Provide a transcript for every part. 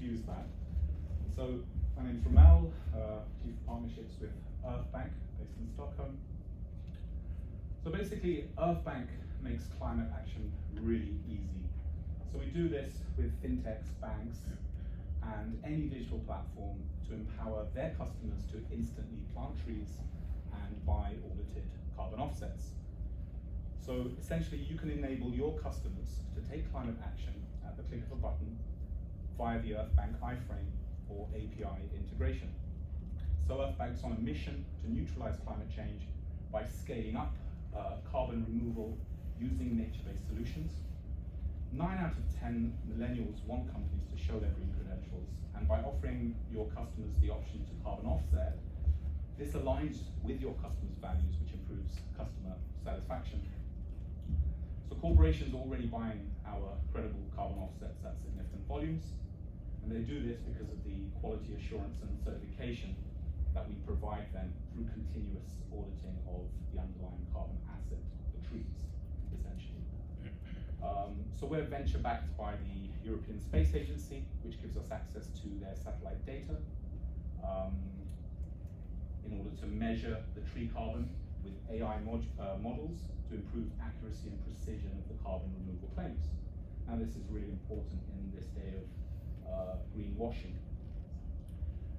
confuse that. So my name's Romel, Chief Partnerships with Earthbanc, based in Stockholm. So basically, Earthbanc makes climate action really easy. So we do this with fintechs, banks, and any digital platform to empower their customers to instantly plant trees and buy audited carbon offsets. So essentially, you can enable your customers to take climate action at the click of a button via the Earthbanc iframe or API integration. So Earthbanc's on a mission to neutralize climate change by scaling up carbon removal using nature-based solutions. 9 out of 10 millennials want companies to show their green credentials, and by offering your customers the option to carbon offset, this aligns with your customers' values, which improves customer satisfaction. So corporations are already buying our credible carbon offsets at significant volumes, and they do this because of the quality assurance and certification that we provide them through continuous auditing of the underlying carbon asset, the trees, essentially. So we're venture-backed by the European Space Agency, which gives us access to their satellite data in order to measure the tree carbon with AI models to improve accuracy and precision of the carbon removal claims. Now, this is really important in this day of greenwashing.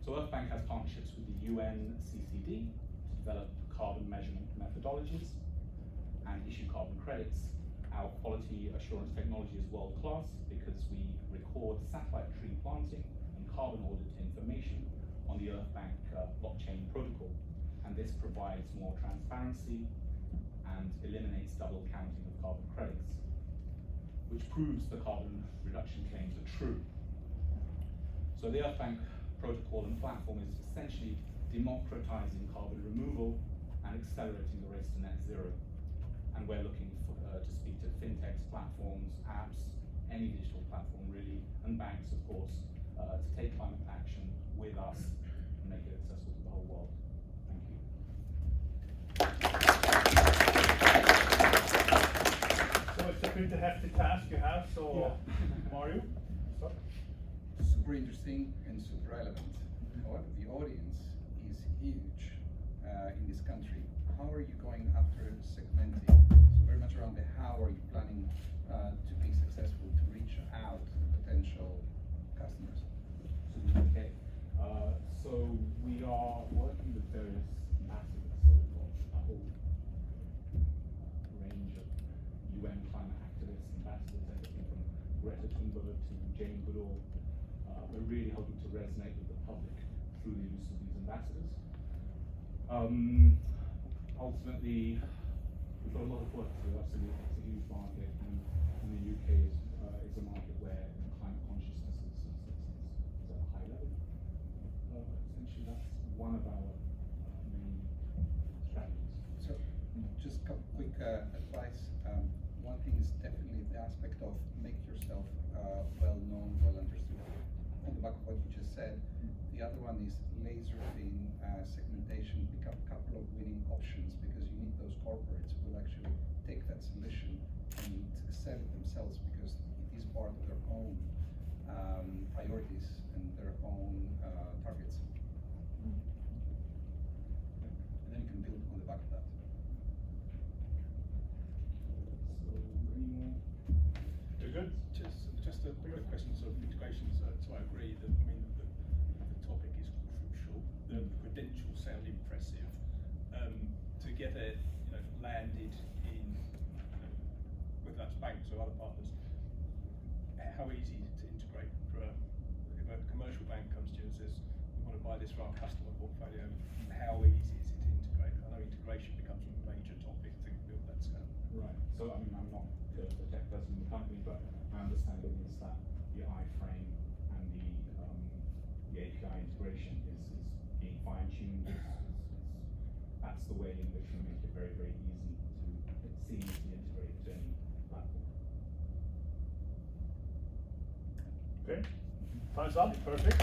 So Earthbanc has partnerships with the UN CCD to develop carbon measurement methodologies and issue carbon credits. Our quality assurance technology is world-class because we record satellite tree planting and carbon audit information on the Earthbanc blockchain protocol. And this provides more transparency and eliminates double counting of carbon credits, which proves the carbon reduction claims are true. So the Earthbanc protocol and platform is essentially democratizing carbon removal and accelerating the race to net zero. And we're looking to speak to fintechs, platforms, apps, any digital platform really, and banks, of course, to take climate action with us and make it accessible to the whole world. Thank you. So it's a pretty hefty task you have, so yeah. Mario? Super interesting and super relevant. However, the audience is huge in this country. How are you going after segmenting? So very much around the how are you planning to be successful to reach out to potential customers? Okay. So we are working with various ambassadors. So we've got a whole range of UN climate activists, ambassadors, everything from Greta Thunberg to Jane Goodall. We're really hoping to resonate with the public through the use of these ambassadors. Ultimately, we've got a lot of work to do. Absolutely, it's a huge market, and the UK is a market where climate consciousness is at a high level. Essentially, that's one of our main strategies. So, just a couple quick advice. One thing is definitely the aspect of make yourself well known, well understood. On the back of what you just said, the other one is laser thin segmentation. Pick up a couple of winning options because you need those corporates who will actually take that solution and sell it themselves because it is part of their own priorities and their own targets. And then you can build on the back of that. So, any more? You're good. Just a bigger question of integration. So I agree that the topic is crucial. The credentials sound impressive. To get it, landed in whether that's banks or other partners, how easy to integrate for if a commercial bank comes to you and says we want to buy this for our customer portfolio, how easy is it to integrate? I know integration becomes a major topic to build that scale. Right. So I'm not the tech person in the company, but my understanding is that the iframe and the API integration is being fine-tuned. That's the way in which we make it very, very easy to seamlessly integrate to any platform. Okay. Time's up. Perfect.